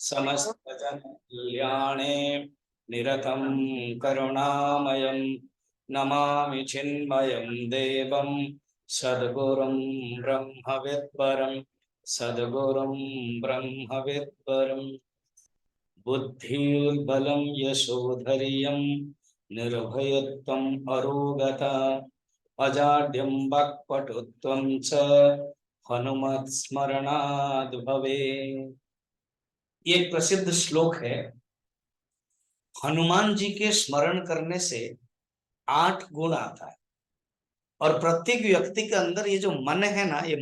समस्त जन कल्याणे निरतं करुणामयं नमामि चिन्मयं देवं सद्गुरुं ब्रह्मविद्वरं सद्गुरुं ब्रह्मविद्वरं बुद्धिर्बलं यशोधैर्यं निर्भयत्वम् अरोगता अजाड्यं वाक्पटुत्वं च हनुमत्स्मरणाद् भवेत्। ये एक प्रसिद्ध श्लोक है। हनुमान जी के स्मरण करने से 8 गुण आता है और प्रत्येक व्यक्ति के अंदर ये जो मन है ना, ये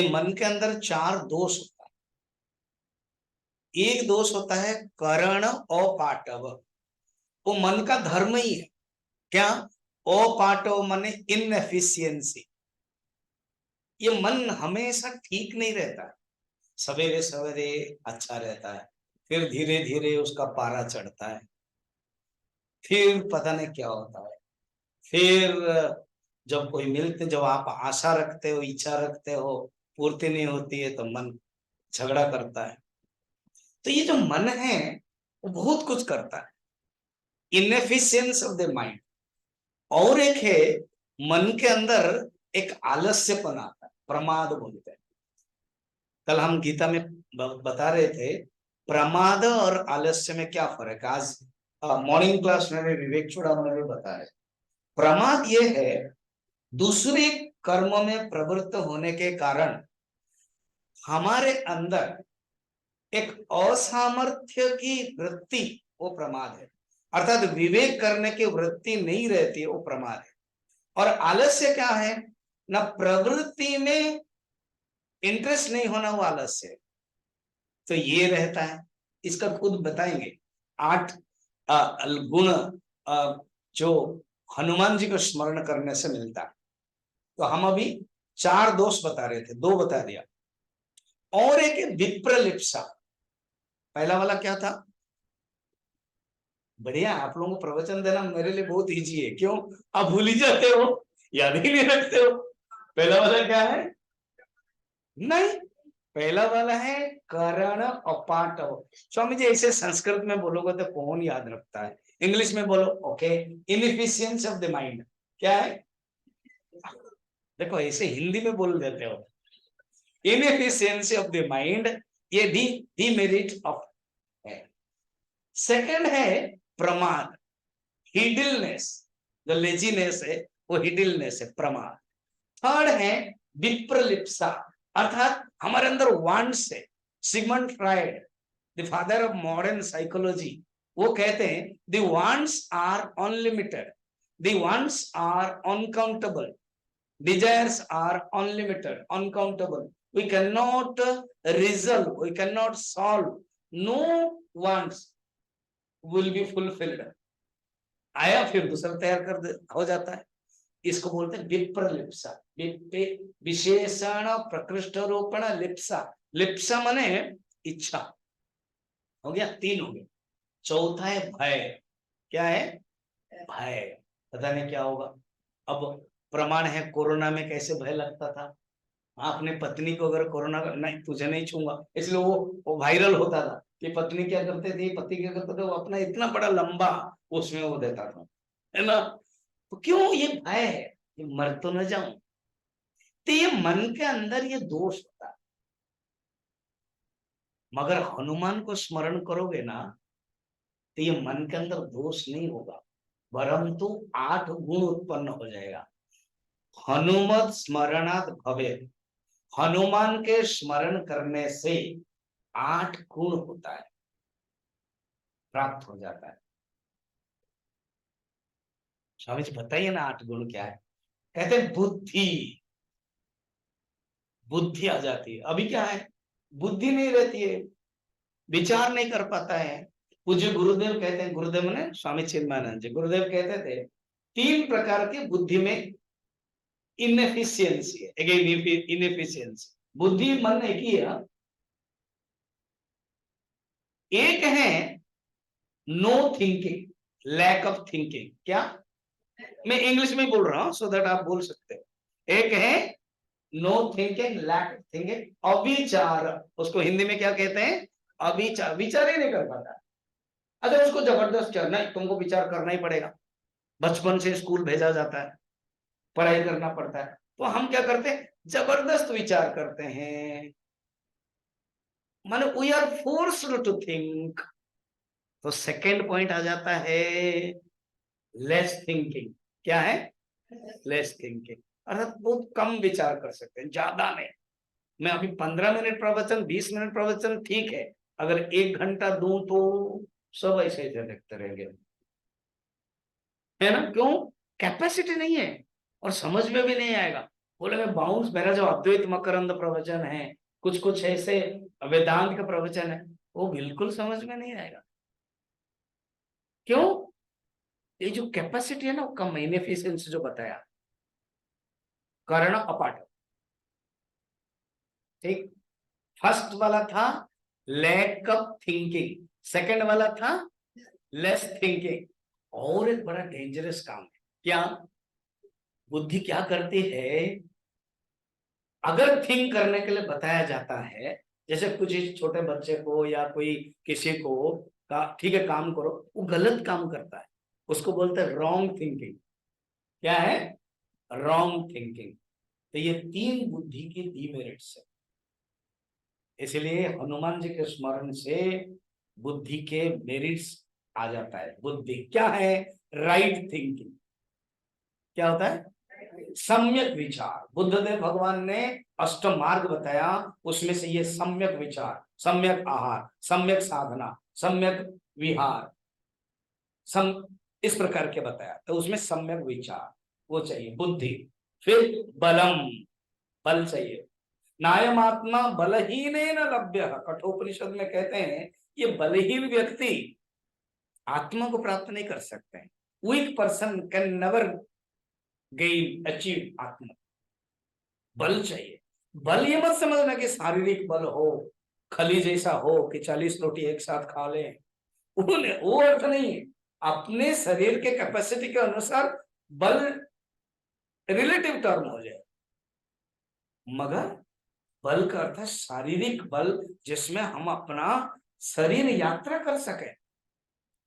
मन के अंदर 4 दोष होता है। एक दोष होता है करण अपाटव, वो मन का धर्म ही है। क्या? अपाटव माने इनएफिशिएंसी। ये मन हमेशा ठीक नहीं रहता है। सवेरे सवेरे अच्छा रहता है, फिर धीरे धीरे उसका पारा चढ़ता है, फिर पता नहीं क्या होता है। फिर जब कोई मिलते, जब आप आशा रखते हो, इच्छा रखते हो, पूर्ति नहीं होती है तो मन झगड़ा करता है। तो ये जो मन है वो बहुत कुछ करता है, इनएफिशिएंस ऑफ द माइंड। और एक है मन के अंदर एक आलस्यपन आता है, प्रमाद बोलते हैं। कल हम गीता में बता रहे थे प्रमाद और आलस्य में क्या फर्क है। आज मॉर्निंग क्लास में विवेक चुड़ामणि ने बताया। प्रमाद ये है दूसरे कर्म में प्रवृत्त होने के कारण हमारे अंदर एक असामर्थ्य की वृत्ति, वो प्रमाद है। अर्थात विवेक करने की वृत्ति नहीं रहती, वो प्रमाद है। और आलस्य क्या है ना, प्रवृत्ति में इंटरेस्ट नहीं होना, वो आलस्य है। तो ये रहता है, इसका खुद बताएंगे। 8 गुण जो हनुमान जी को स्मरण करने से मिलता है। तो हम अभी 4 दोष बता रहे थे, 2 बता दिया। और एक विप्रलिप्सा। पहला वाला क्या था? बढ़िया, आप लोगों को प्रवचन देना मेरे लिए बहुत इजी है। क्यों? आप भूल ही जाते हो, याद ही नहीं रखते हो। पहला वाला क्या है? नहीं, पहला वाला है करण अपाटव। स्वामी जी ऐसे संस्कृत में बोलोगे तो कौन याद रखता है? इंग्लिश में बोलो। Okay, inefficiency of the mind क्या है? देखो ऐसे हिंदी में बोल देते हो, इनएफिशिएंसी ऑफ द माइंड, ये डिमेरिट ऑफ है। सेकंड है प्रमाद, हिडिलनेस। जो लेजीनेस है वो हिडिलनेस है, प्रमाद। थर्ड है विप्रलिप्सा, अर्थात हमारे अंदर वांट्स है। Sigmund Freud, the father of modern psychology, वो कहते हैं the wants are unlimited, the wants are uncountable, desires are unlimited, uncountable. We cannot resolve, we cannot solve. No wants will be fulfilled. आया फिर दूसरा तैयार कर हो जाता है। इसको बोलते हैं विप्रलिप्सा। विशेषण प्रकृष्ट रोपण लिप्सा। लिप्सा माने इच्छा। हो गया, 3 हो गया। चौथा है भय। क्या है? भय। पता नहीं क्या होगा। अब प्रमाण है, कोरोना में कैसे भय लगता था। आपने पत्नी को अगर कोरोना नहीं, तुझे नहीं छूंगा, इसलिए वो वायरल होता था कि पत्नी क्या करते थे, पति क्या करते थे, वो अपना इतना बड़ा लंबा उसमें वो देता था, है ना। तो क्यों? ये भय है कि मर तो न जाऊं। तो ये मन के अंदर ये दोष होता है। मगर हनुमान को स्मरण करोगे ना, तो ये मन के अंदर दोष नहीं होगा, परंतु 8 गुण उत्पन्न हो जाएगा। हनुमत स्मरणात् भवेत्, हनुमान के स्मरण करने से 8 गुण होता है, प्राप्त हो जाता है। स्वामी जी बताइए ना 8 गुण क्या है? कहते हैं बुद्धि। बुद्धि आ जाती है। अभी क्या है? बुद्धि नहीं रहती है, विचार नहीं कर पाता है। पूज्य गुरुदेव कहते हैं, गुरुदेव ने स्वामी चिन्मयानंद जी, गुरुदेव कहते थे 3 प्रकार की बुद्धि में इनएफिशिएंसी है। अगेन इनएफिशिएंसी, बुद्धि मन एक ही है। एक है no thinking, lack of thinking. क्या? मैं इंग्लिश में बोल रहा हूं सो दैट आप बोल सकते हो। एक है no thinking, lack of thinking, अविचार। उसको हिंदी में क्या कहते हैं? अभी विचार ही नहीं कर पाता। अगर उसको जबरदस्त नहीं, तुमको विचार करना ही पड़ेगा, बचपन से स्कूल भेजा जाता है, पढ़ाई करना पड़ता है, तो हम क्या करते हैं, जबरदस्त विचार करते हैं, माने we are forced to think. तो सेकेंड पॉइंट आ जाता है लेस थिंकिंग। क्या है? लेस थिंकिंग, अर्थात बहुत कम विचार कर सकते हैं, ज्यादा नहीं। मैं अभी 15 मिनट प्रवचन, 20 मिनट प्रवचन ठीक है, अगर 1 घंटा दूं तो सब ऐसे ऐसे देखते रहेंगे, है ना? क्यों? कैपेसिटी नहीं है और समझ में भी नहीं आएगा। बोले मैं बाउंस, मेरा जो अद्वैत मकरंद प्रवचन है, कुछ कुछ ऐसे वेदांत का प्रवचन है, वो बिल्कुल समझ में नहीं आएगा। क्यों? ये जो कैपेसिटी है ना, वो कम, इनएफिशिएंसी जो बताया, कारण अपाठ। ठीक, फर्स्ट वाला था लैक ऑफ थिंकिंग, सेकंड वाला था लेस थिंकिंग। और एक बड़ा डेंजरस काम है, क्या? बुद्धि क्या करती है, अगर थिंक करने के लिए बताया जाता है, जैसे कुछ छोटे बच्चे को या कोई किसी को ठीक है काम करो, वो गलत काम करता है, उसको बोलते हैं रॉन्ग थिंकिंग। क्या है? Wrong thinking. तो ये 3 बुद्धि की डीमेरिट्स है। इसलिए हनुमान जी के स्मरण से बुद्धि के मेरिट्स आ जाता है। बुद्धि क्या है? Right thinking. क्या होता है? सम्यक विचार। बुद्धदेव भगवान ने अष्ट मार्ग बताया, उसमें से ये सम्यक विचार, सम्यक आहार, सम्यक साधना, सम्यक विहार, इस प्रकार के बताया, तो उसमें सम्यक विचार वो चाहिए, बुद्धि। फिर बलम, बल चाहिए। नायमात्मा बलहीन न लभ्य, कठोपनिषद में कहते हैं ये बलहीन व्यक्ति आत्मा को प्राप्त नहीं कर सकते हैं। Weak person can never gain achieve आत्मा। बल चाहिए। बल ये मत समझना कि शारीरिक बल हो, खली जैसा हो कि 40 रोटी एक साथ खा ले, वो अर्थ नहीं है। अपने शरीर के कैपेसिटी के अनुसार बल रिलेटिव टर्म हो जाए, मगर बल का अर्थ है शारीरिक बल, जिसमें हम अपना शरीर यात्रा कर सके,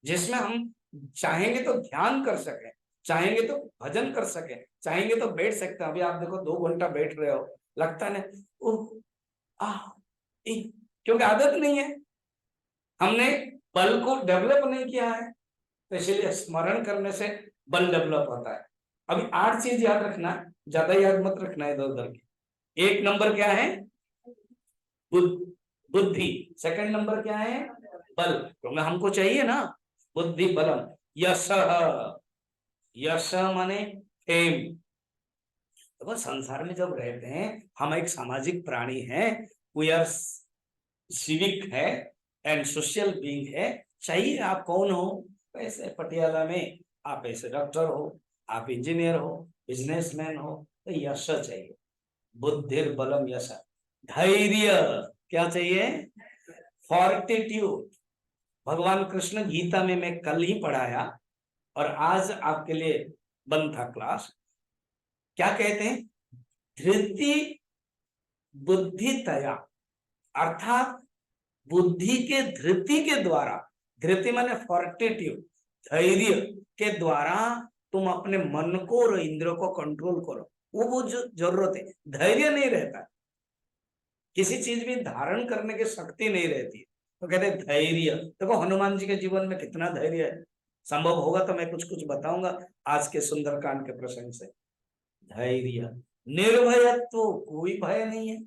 जिसमें हम चाहेंगे तो ध्यान कर सके, चाहेंगे तो भजन कर सके, चाहेंगे तो बैठ सकते हैं। अभी आप देखो 2 घंटा बैठ रहे हो, लगता नहीं क्योंकि आदत नहीं है, हमने बल को डेवलप नहीं किया है, तो इसलिए स्मरण करने से बल डेवलप होता है। अभी 8 चीज याद रखना, ज्यादा याद मत रखना इधर उधर की। 1 नंबर क्या है? बुद्धि। सेकंड नंबर क्या है? बल, क्योंकि हमको चाहिए ना बुद्धि बलम। यश, यश माने फेम। तो संसार में जब रहते हैं, हम एक सामाजिक प्राणी हैं, वी आर सिविक है एंड सोशल बीइंग है। चाहिए आप कौन हो, ऐसे पटियाला में आप ऐसे डॉक्टर हो, आप इंजीनियर हो, बिजनेसमैन हो, तो यश चाहिए। बुद्धिर बलम यश। धैर्य क्या चाहिए? फॉर्टिट्यूड। भगवान कृष्ण गीता में मैं कल ही पढ़ाया और आज आपके लिए बंद था क्लास। क्या कहते हैं? धृति बुद्धि तया, अर्थात बुद्धि के धृति के द्वारा, धृति माने फॉर्टिट्यूड, धैर्य के द्वारा तुम अपने मन को और इंद्रियों को कंट्रोल करो। वो जो जरूरत है, धैर्य नहीं रहता, किसी चीज भी धारण करने की शक्ति नहीं रहती, तो कहते हैं धैर्य। देखो हनुमान जी के जीवन में कितना धैर्य है। संभव होगा तो मैं कुछ कुछ बताऊंगा आज के सुंदरकांड के प्रसंग से। धैर्य, निर्भयत्व, कोई भय नहीं है।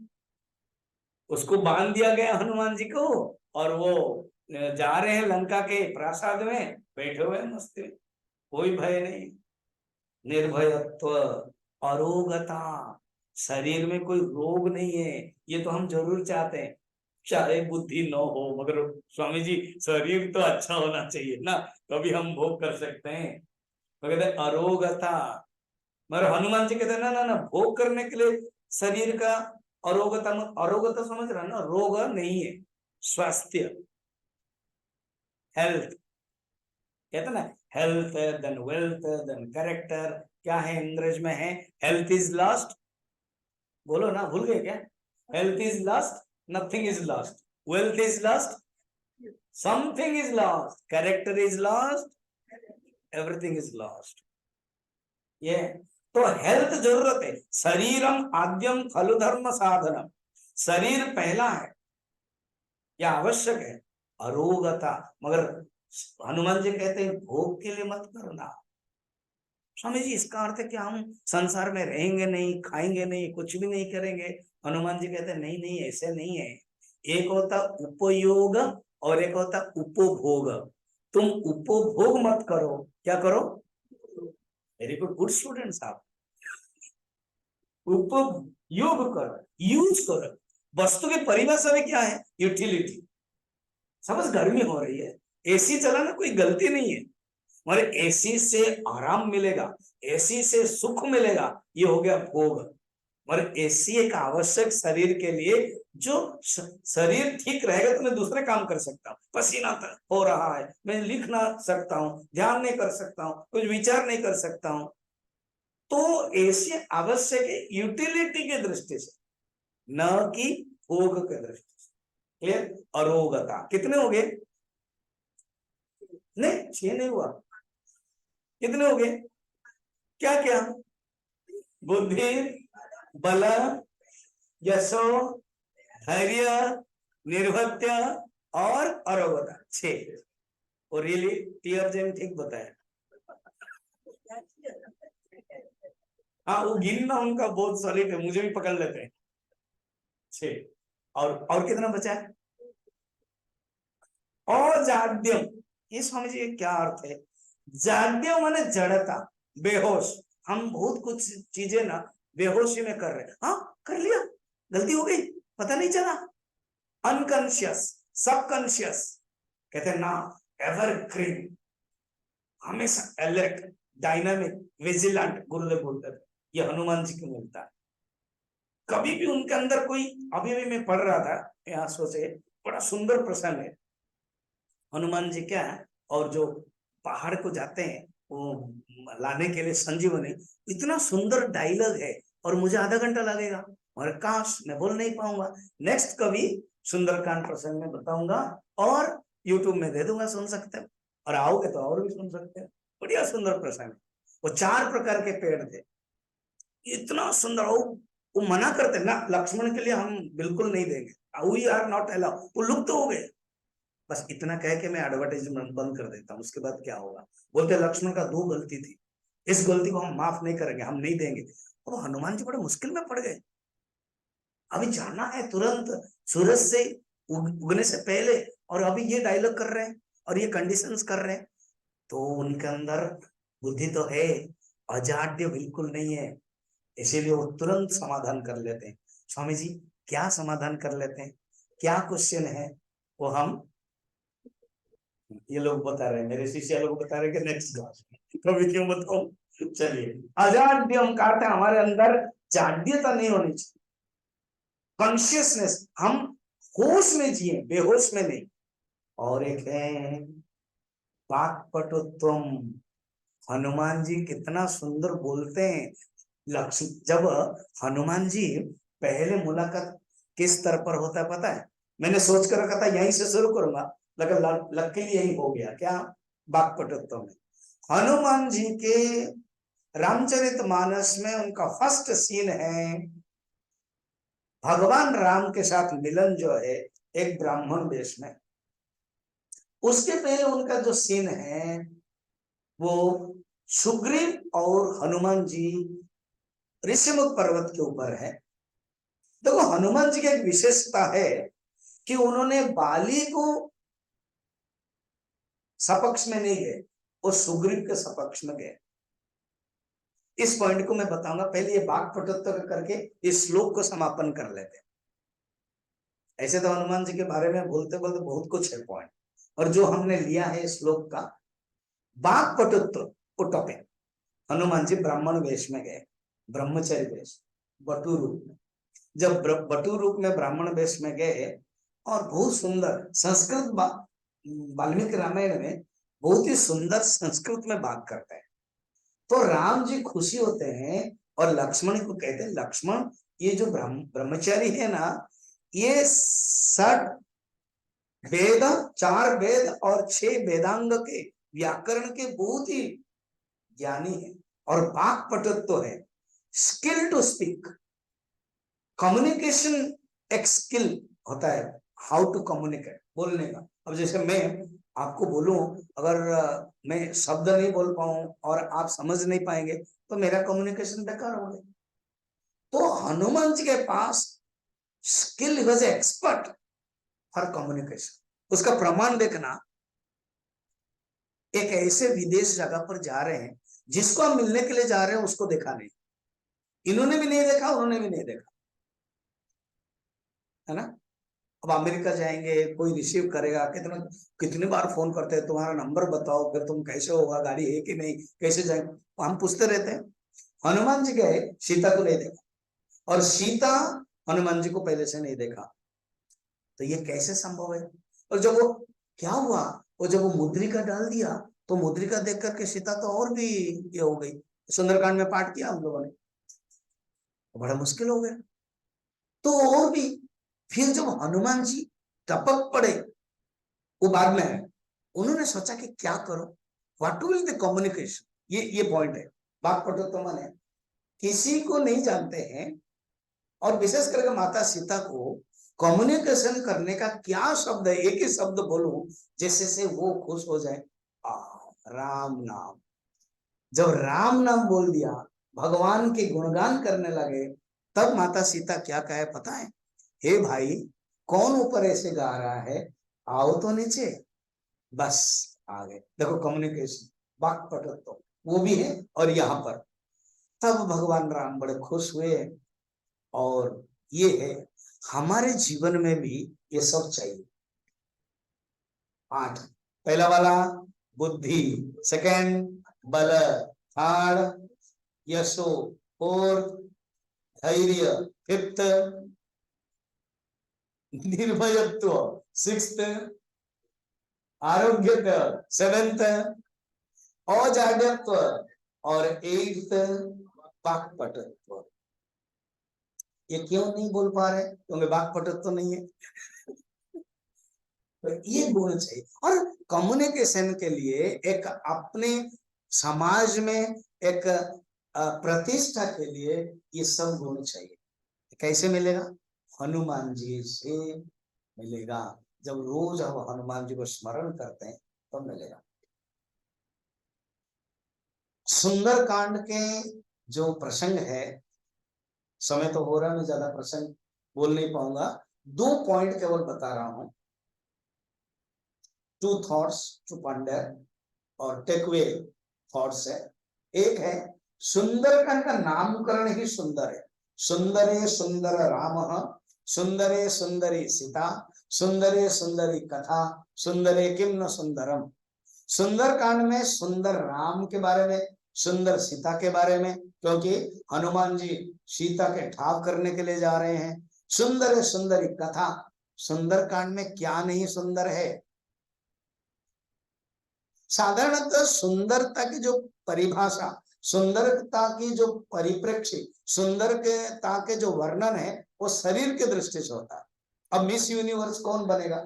उसको बांध दिया गया हनुमान जी को, और वो जा रहे हैं लंका के प्रासाद में, बैठे हुए मस्ती में, कोई भय नहीं। निर्भयत्व, अरोगता, शरीर में कोई रोग नहीं है। ये तो हम जरूर चाहते हैं, चाहे बुद्धि न हो, मगर स्वामी जी शरीर तो अच्छा होना चाहिए ना, तभी हम भोग कर सकते हैं। तो कहते अरोगता, मगर हनुमान जी कहते हैं ना ना ना, भोग करने के लिए शरीर का अरोगता, अरोगता समझ रहा ना, रोग नहीं है, स्वास्थ्य, हेल्थ। कहते ना health then wealth then character, क्या है अंग्रेज में है? हेल्थ इज लास्ट, बोलो ना, भूल गए क्या? Health is last, nothing is last, wealth is last, something is lost, character is lost, everything is lost. ये तो हेल्थ जरूरत है। शरीरम आद्यम खलु धर्म साधनम, शरीर पहला है, यह आवश्यक है। अरोगता, मगर हनुमान जी कहते हैं भोग के लिए मत करना। स्वामी जी इसका अर्थ है कि हम संसार में रहेंगे नहीं, खाएंगे नहीं, कुछ भी नहीं करेंगे? हनुमान जी कहते हैं नहीं नहीं, ऐसे नहीं है। एक होता उपयोग और एक होता उपभोग। तुम उपभोग मत करो, क्या करो? वेरी गुड, गुड स्टूडेंट्स आप। उपयोग करो, यूज करो। वस्तु की परिभाषा में क्या है? यूटिलिटी। समझ, गर्मी हो रही है, एसी चलाना कोई गलती नहीं है, मगर एसी से आराम मिलेगा, एसी से सुख मिलेगा, ये हो गया भोग। मगर एसी एक आवश्यक शरीर के लिए, जो शरीर ठीक रहेगा तो मैं दूसरे काम कर सकता हूँ, पसीना हो रहा है, मैं लिख ना सकता हूँ, ध्यान नहीं कर सकता हूँ, कुछ विचार नहीं कर सकता हूँ। तो एसी आवश्यक है यूटिलिटी की दृष्टि से, न कि भोग के दृष्टि से। क्लियर? अरोगता कितने हो गए? नहीं, 6 नहीं हुआ। कितने हो गए? क्या क्या? बुद्धि, बल, यशो, धैर्य, निर्भत्य और अरोगता, 6। और रियली टीयर जेम ठीक बताया। हाँ, वो गिनना उनका बहुत सॉलिड है, मुझे भी पकड़ लेते हैं। 6। और कितना बचा है? और जाड्यम, ये स्वामी जी क्या अर्थ है? जाड्यम माने जड़ता, बेहोश। हम बहुत कुछ चीजें ना बेहोशी में कर रहे हैं। हाँ, कर लिया, गलती हो गई, पता नहीं चला। अनकॉन्शियस, सबकॉन्शियस, कहते हैं ना, एवरग्रीन, हमेशा अलर्ट, डायनामिक, विजिलेंट, गुरुदेव बोलते थे। ये हनुमान जी को मिलता है। कभी भी उनके अंदर कोई, अभी भी मैं पढ़ रहा था यहाँ सोचे, बड़ा सुंदर प्रसंग है। हनुमान जी क्या है, और जो पहाड़ को जाते हैं वो लाने के लिए संजीवनी, इतना सुंदर डायलॉग है, और मुझे आधा घंटा लगेगा, और काश मैं बोल नहीं पाऊंगा। नेक्स्ट कभी सुंदरकांड प्रसंग में बताऊंगा, और यूट्यूब में दे दूंगा, सुन सकते हो, और आओगे तो और भी सुन सकते हो। बढ़िया सुंदर प्रसंग। वो 4 प्रकार के पेड़ थे, इतना सुंदर। वो मना करते ना, लक्ष्मण के लिए हम बिल्कुल नहीं देंगे, वी आर नॉट अलाउ, वो लुप्त हो गए। बस इतना कह के मैं एडवर्टाइजमेंट बंद कर देता हूँ, उसके बाद क्या होगा? बोलते लक्ष्मण का 2 गलती थी, इस गलती को हम माफ नहीं करेंगे, हम नहीं देंगे। और हनुमान जी बड़े मुश्किल में पड़ गए, अभी जाना है तुरंत, सूरज से उगने से पहले, और अभी ये डायलॉग कर रहे हैं और ये कंडीशंस कर रहे हैं। तो उनके अंदर बुद्धि तो है, अजाड्य बिल्कुल नहीं है, इसीलिए वो तुरंत समाधान कर लेते हैं। स्वामी जी क्या समाधान कर लेते हैं, क्या क्वेश्चन है? वो हम, ये लोग बता रहे हैं, मेरे शिष्य लोग बता रहे हैं कि नेक्स्ट क्लास में, कभी क्यों बताऊं। चलिए, अजाड्य हम कहते हैं, हमारे अंदर जाड्यता नहीं होनी चाहिए, कॉन्शियसनेस, हम होश में जिए, बेहोश में नहीं। और एक है वाक्पटुत्वम। हनुमान जी कितना सुंदर बोलते हैं। लक्ष्य, जब हनुमान जी पहले मुलाकात किस स्तर पर होता है पता है? मैंने सोच कर रखा था यहीं से शुरू करूंगा, लेकिन लकीली यही हो गया। क्या? वाक्पटुत्व में हनुमान जी के रामचरितमानस में उनका फर्स्ट सीन है, भगवान राम के साथ मिलन जो है एक ब्राह्मण वेश में। उसके पहले उनका जो सीन है वो सुग्रीव और हनुमान जी ऋषिमुख पर्वत के ऊपर है। देखो हनुमान जी की एक विशेषता है कि उन्होंने बाली को सपक्ष में नहीं गए, वो सुग्रीव के सपक्ष में गए। इस पॉइंट को मैं बताऊंगा, पहले ये वाक्पटुत्व करके इस श्लोक को समापन कर लेते हैं। ऐसे तो हनुमान जी के बारे में बोलते बोलते बहुत कुछ है पॉइंट, और जो हमने लिया है इस श्लोक का वाक्पटुत्व वो टॉपिक। हनुमान जी ब्राह्मण वेश में गए, ब्रह्मचर्य वेश, बटु रूप में। जब बटु रूप में ब्राह्मण वेश में गए, और बहुत सुंदर संस्कृत, वाल्मीकि रामायण में बहुत ही सुंदर संस्कृत में बात करते हैं। तो राम जी खुशी होते हैं और लक्ष्मण को कहते हैं, लक्ष्मण ये जो ब्रह्मचारी है ना, ये 60 वेद, 4 वेद और 6 वेदांग के व्याकरण के बहुत ही ज्ञानी है। और वाक पटुत्व है, स्किल टू स्पीक। कम्युनिकेशन एक स्किल होता है, हाउ टू कम्युनिकेट, बोलने का। अब जैसे मैं आपको बोलूं, अगर मैं शब्द नहीं बोल पाऊं और आप समझ नहीं पाएंगे तो मेरा कम्युनिकेशन बेकार हो गया। तो हनुमान जी के पास skill, was expert for communication. उसका प्रमाण देखना, एक ऐसे विदेश जगह पर जा रहे हैं जिसको हम मिलने के लिए जा रहे हैं, उसको देखा नहीं, इन्होंने भी नहीं देखा, उन्होंने भी नहीं देखा, है ना। अब अमेरिका जाएंगे, कोई रिसीव करेगा, कितनी बार फोन करते हैं, तुम्हारा नंबर बताओ, फिर तुम कैसे होगा, गाड़ी है कि नहीं, कैसे जाएंगे, हम पूछते रहते हैं। हनुमान जी गए, सीता को नहीं देखा, और सीता हनुमान जी को पहले से नहीं देखा, तो ये कैसे संभव है। और जब वो क्या हुआ, वो जब वो मुद्रिका डाल दिया, तो मुद्रिका देख करके सीता तो और भी ये हो गई। सुंदरकांड में पाठ किया हम लोगों ने, बड़ा मुश्किल हो गया। तो और भी, फिर जब हनुमान जी टपक पड़े, वो बाद में है, उन्होंने सोचा कि क्या करो, व्हाट विल द कम्युनिकेशन, ये पॉइंट है। बात पटो तो माने किसी को नहीं जानते हैं, और विशेष करके माता सीता को कम्युनिकेशन करने का क्या शब्द है, एक ही शब्द बोलूं जैसे से वो खुश हो जाए, आ, राम नाम। जब राम नाम बोल दिया, भगवान के गुणगान करने लगे, तब माता सीता क्या कहे पता है, हे भाई, कौन ऊपर ऐसे गा रहा है, आओ तो नीचे। बस आ गए, देखो कम्युनिकेशन, वाक पटुत्व वो भी है। और यहाँ पर तब भगवान राम बड़े खुश हुए। और ये है, हमारे जीवन में भी ये सब चाहिए। 8, पहला वाला बुद्धि, सेकंड बल, थर्ड यशो, फोर्थ धैर्य, फिफ्थ निर्भयत्व, सिक्स्थ आरोग्य, सेवेंथ औजाड्यत्व, और 8th वाक्पटुत्व। ये क्यों नहीं बोल पा रहे, क्योंकि वाक्पटुत्व नहीं है। तो ये गुण चाहिए। और कम्युनिकेशन के लिए एक अपने समाज में एक प्रतिष्ठा के लिए ये सब गुण चाहिए। कैसे मिलेगा, हनुमान जी से मिलेगा। जब रोज हम हनुमान जी को स्मरण करते हैं तब मिलेगा। सुंदर कांड के जो प्रसंग है, समय तो हो रहा है, मैं ज्यादा प्रसंग बोल नहीं पाऊंगा, 2 पॉइंट केवल बता रहा हूं, 2 थॉट्स टू पंडर और टेक अवे थॉट्स है। एक है, सुंदरकांड का नामकरण ही सुंदर है। सुंदरे सुंदर राम, सुंदरे सुंदरी सीता, सुंदरे सुंदरी कथा, सुंदरे किम न सुंदरम। सुंदरकांड में सुंदर राम के बारे में, सुंदर सीता के बारे में, क्योंकि हनुमान जी सीता के ठाव करने के लिए जा रहे हैं। सुंदर सुंदरी कथा, सुंदरकांड में क्या नहीं सुंदर है। साधारणतः सुंदरता की जो परिभाषा, सुंदरता की जो परिप्रेक्ष्य, सुंदरता के जो वर्णन है, वो शरीर के दृष्टि से होता है। अब मिस यूनिवर्स कौन बनेगा,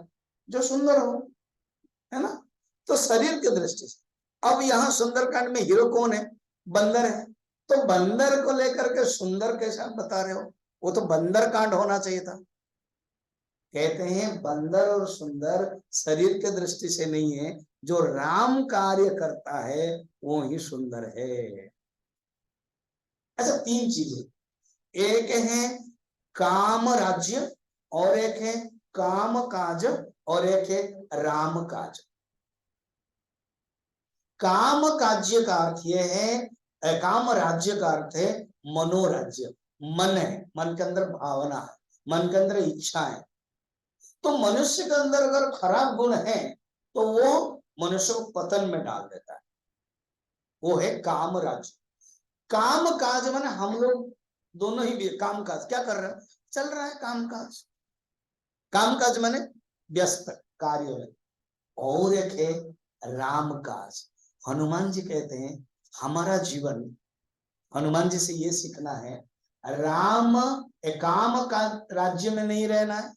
जो सुंदर हो, है ना, तो शरीर की दृष्टि से। अब यहाँ सुंदरकांड में हीरो कौन है, बंदर है, तो बंदर को लेकर के सुंदर कैसे आप बता रहे हो, वो तो बंदर कांड होना चाहिए था। कहते हैं बंदर और सुंदर शरीर के दृष्टि से नहीं है, जो राम कार्य करता है वो ही सुंदर है। अच्छा, 3 चीजें, एक है काम राज्य, और एक है काम काज, और एक है राम काज। काम काज्य का अर्थ यह है, काम राज्य का अर्थ है मनोराज्य। मन है, मन के अंदर भावना है, मन के अंदर इच्छा है। तो मनुष्य के अंदर अगर खराब गुण है तो वो मनुष्य को पतन में डाल देता है, वो है काम राज्य। काम काज माने हम लोग दोनों ही काम काज क्या कर रहे हैं, चल रहा है काम काज। काम काज माने व्यस्त कार्य में। और एक है राम काज। हनुमान जी कहते हैं हमारा जीवन, हनुमान जी से ये सीखना है, राम काम का राज्य में नहीं रहना है,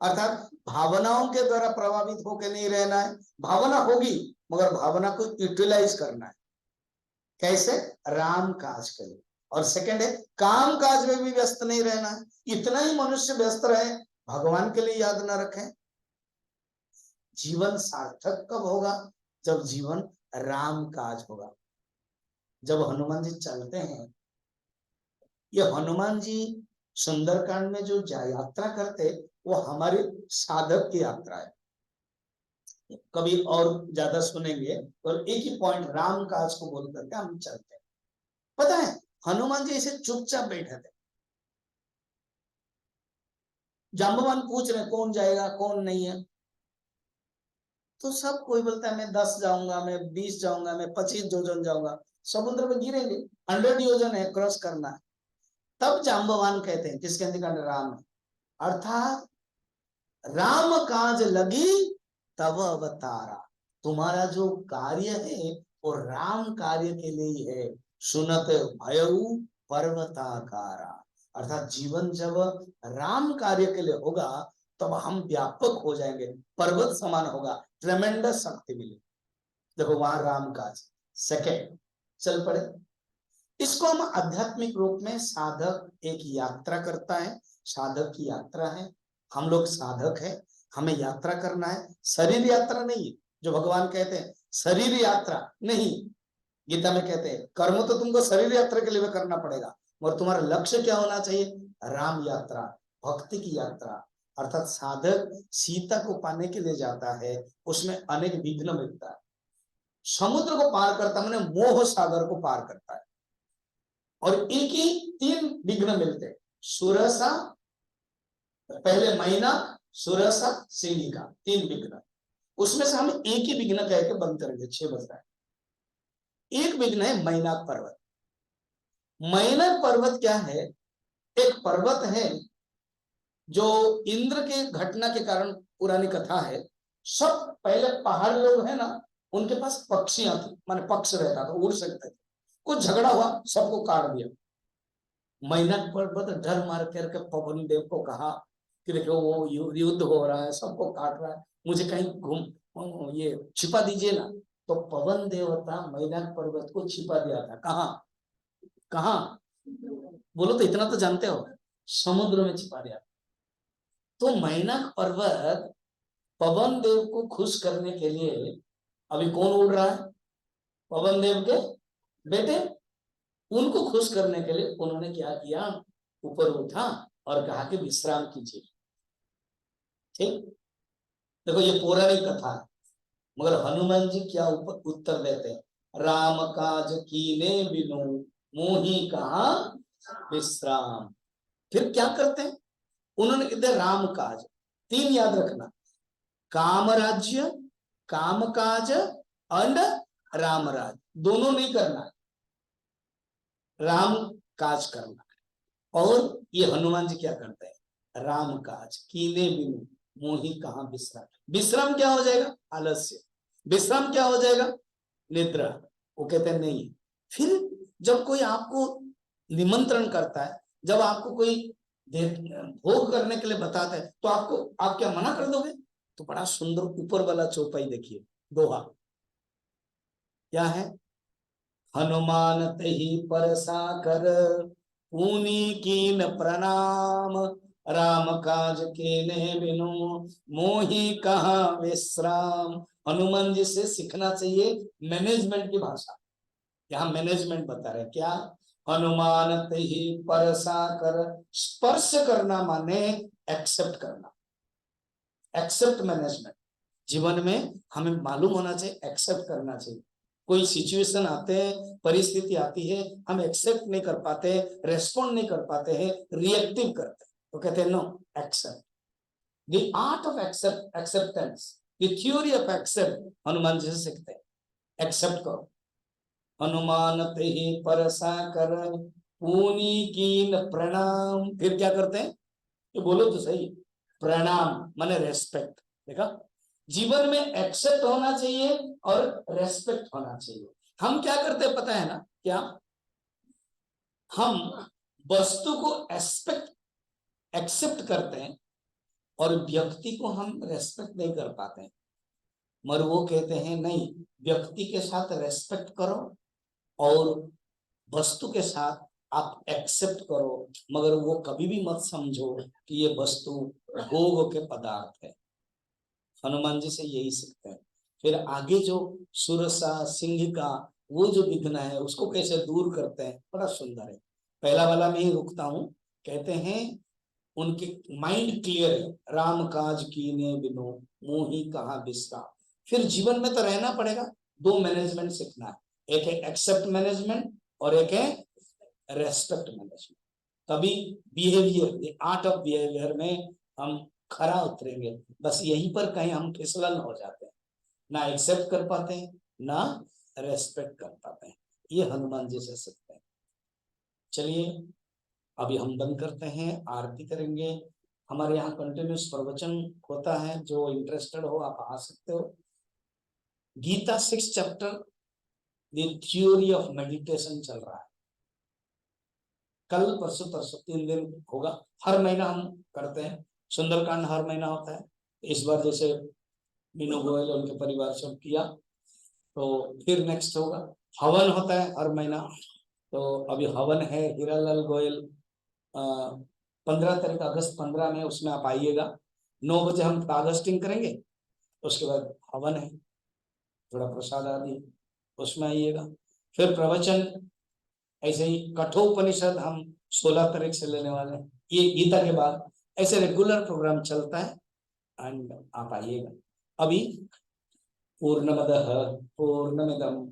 अर्थात भावनाओं के द्वारा प्रभावित होकर नहीं रहना है, भावना होगी मगर भावना को यूटिलाइज करना है। कैसे? राम काज के लिए। और सेकंड है काम काज में भी व्यस्त नहीं रहना है। इतना ही मनुष्य व्यस्त रहे, भगवान के लिए याद न रखें। जीवन सार्थक कब होगा? जब जीवन राम काज होगा। जब हनुमान जी चलते हैं, ये हनुमान जी सुंदरकांड में जो यात्रा करते, वो हमारे साधक की यात्रा है। कभी और ज्यादा सुनेंगे, और एक ही पॉइंट राम काज को बोल करके हम चलते हैं। पता है हनुमान जी ऐसे चुपचाप बैठे थे, जाम्बवान पूछ रहे कौन जाएगा कौन नहीं है, तो सब कोई बोलता है मैं 10 जाऊंगा, मैं 20 जाऊंगा, मैं 25 योजन जाऊंगा। समुद्र में गिरेंगे, 100 योजन है क्रॉस करना है। तब जाम्बवान कहते हैं किसके अंदर राम है, अर्थात राम काज लगी तब अवतारा। तुम्हारा जो कार्य है वो राम कार्य के लिए ही है। सुनत भयउ पर्वताकारा, अर्थात जीवन जब राम कार्य के लिए होगा तब हम व्यापक हो जाएंगे, पर्वत समान होगा, ट्रेमेंडस शक्ति मिलेगी। देखो वहां राम काज। सेकेंड चल पड़े, इसको हम आध्यात्मिक रूप में साधक एक यात्रा करता है, साधक की यात्रा है। हम लोग साधक है, हमें यात्रा करना है, शरीर यात्रा नहीं है। जो भगवान कहते हैं शरीर यात्रा नहीं, गीता में कहते हैं कर्म तो तुमको शरीर यात्रा के लिए करना पड़ेगा, और तुम्हारा लक्ष्य क्या होना चाहिए? राम यात्रा, भक्ति की यात्रा। अर्थात साधक सीता को पाने के लिए जाता है, उसमें अनेक विघ्न मिलता है। समुद्र को पार करता मैंने मोह सागर को पार करता है, और एक ही 3 विघ्न मिलते हैं। सुरसा, पहले महीना, सुरसा, सीढ़ी का 3 विघ्न, उसमें से हम एक ही विघ्न कह के बंद करेंगे, 6 बज रहा है। एक विघ्न है मैनाक पर्वत। मैनाक पर्वत क्या है? एक पर्वत है जो इंद्र के घटना के कारण, पुरानी कथा है, सब पहले पहाड़ लोग है ना, उनके पास पक्षियां थी, माने पक्ष रहता था, उड़ सकते थे। कुछ झगड़ा हुआ, सबको काट दिया। मैनाक पर्वत डर मार करके पवन देव को कहा कि देखो वो युद्ध हो रहा है, सबको काट रहा है, मुझे कहीं घूम ये छिपा दीजिए ना। तो पवन देवता मैनाक पर्वत को छिपा दिया था। कहाँ कहाँ बोलो तो, इतना तो जानते हो, समुद्र में छिपा दिया। तो मैनाक पर्वत पवन देव को खुश करने के लिए, अभी कौन उड़ रहा है? पवन देव के बेटे। उनको खुश करने के लिए उन्होंने क्या किया? ऊपर उठा और कहा कि विश्राम कीजिए। ठीक, देखो ये पौराणिक कथा है, मगर हनुमान जी क्या उत्तर देते हैं? राम काज कीने बिनु मोहि कहा विश्राम। फिर क्या करते हैं? उन्होंने कहते राम काज, 3 याद रखना, काम राज्य, काम काज एंड राम राज, दोनों नहीं करना, राम काज करना। और ये हनुमान जी क्या करते हैं? राम काज कीने बिनु मोहि कहां विश्राम। विश्राम क्या हो जाएगा? आलस्य। विश्राम क्या हो जाएगा? निद्रा। वो कहते हैं नहीं। फिर जब कोई आपको निमंत्रण करता है, जब आपको कोई भोग करने के लिए बताता है, तो आप क्या मना कर दोगे? तो बड़ा सुंदर ऊपर वाला चौपाई देखिए, दोहा क्या है? हनुमान तही परसा कर पूनी कीन प्रणाम, राम काज केने बिनु मोहि कहां विश्राम। हनुमान जी से सीखना चाहिए मैनेजमेंट की भाषा। यहाँ मैनेजमेंट बता रहे क्या? हनुमान तही परसा कर, स्पर्श करना माने एक्सेप्ट करना, एक्सेप्ट मैनेजमेंट। जीवन में हमें मालूम होना चाहिए, एक्सेप्ट करना चाहिए। कोई सिचुएशन आते हैं, परिस्थिति आती है, हम एक्सेप्ट नहीं कर पाते, रेस्पॉन्ड नहीं कर पाते हैं, रिएक्टिव करते हैं, तो कहते हैं no, except. The art of acceptance, the theory of except Hanuman ji से सीखते हैं। एक्सेप्ट करो। हनुमान ते परसा कर पूनी कीन प्रणाम। फिर क्या करते हैं? ये बोलो तो सही, प्रणाम माने रेस्पेक्ट। देखा, जीवन में एक्सेप्ट होना चाहिए और रेस्पेक्ट होना चाहिए। हम क्या करते हैं पता है ना क्या? हम वस्तु को एक्सेप्ट करते हैं और व्यक्ति को हम रेस्पेक्ट नहीं कर पाते हैं, मगर वो कहते हैं नहीं, व्यक्ति के साथ रेस्पेक्ट करो और वस्तु के साथ आप एक्सेप्ट करो, मगर वो कभी भी मत समझो कि ये वस्तु भोग के पदार्थ है। हनुमान जी से यही सीखते हैं। फिर आगे जो सुरसा सिंह का वो जो विघ्न है उसको कैसे दूर करते हैं, बड़ा सुंदर है। पहला वाला में ही रुकता हूं। कहते हैं उनके माइंड क्लियर है, राम काज कीने बिनु मोहि कहाँ विश्राम। फिर जीवन में तो रहना पड़ेगा, दो मैनेजमेंट सीखना है, एक है एक्सेप्ट मैनेजमेंट और एक है रेस्पेक्ट मैनेजमेंट। तभी बिहेवियर, आर्ट ऑफ बिहेवियर में हम खरा उतरेंगे। बस यहीं पर कहीं हम फिसलन हो जाते हैं, ना एक्सेप्ट कर पाते हैं ना रेस्पेक्ट कर पाते हैं। ये हनुमान जी से सीखते हैं। चलिए अभी हम बंद करते हैं, आरती करेंगे। हमारे यहाँ कंटिन्यूस प्रवचन होता है, जो इंटरेस्टेड हो आप आ सकते हो। Gita 6 chapter the theory of meditation चल रहा है। कल परसों तरसों 3 दिन होगा, हर महीना हम करते हैं। सुंदरकांड हर महीना होता है। इस बार जैसे मीनू गोयल और उनके परिवार से किया, तो फिर नेक्स्ट होगा। हवन होता है हर महीना, तो अभी हवन है हीरालाल गोयल 15 तारीख अगस्त 15 में, उसमें आप आइएगा। 9 बजे हम कागस्टिंग करेंगे, उसके बाद हवन है, थोड़ा प्रसाद आदि, उसमें आइएगा। फिर प्रवचन ऐसे ही कठोपनिषद हम 16 तारीख से लेने वाले हैं, ये गीता के बाद। ऐसे रेगुलर प्रोग्राम चलता है एंड आप आइएगा। अभी पूर्णमदः पूर्णमिदं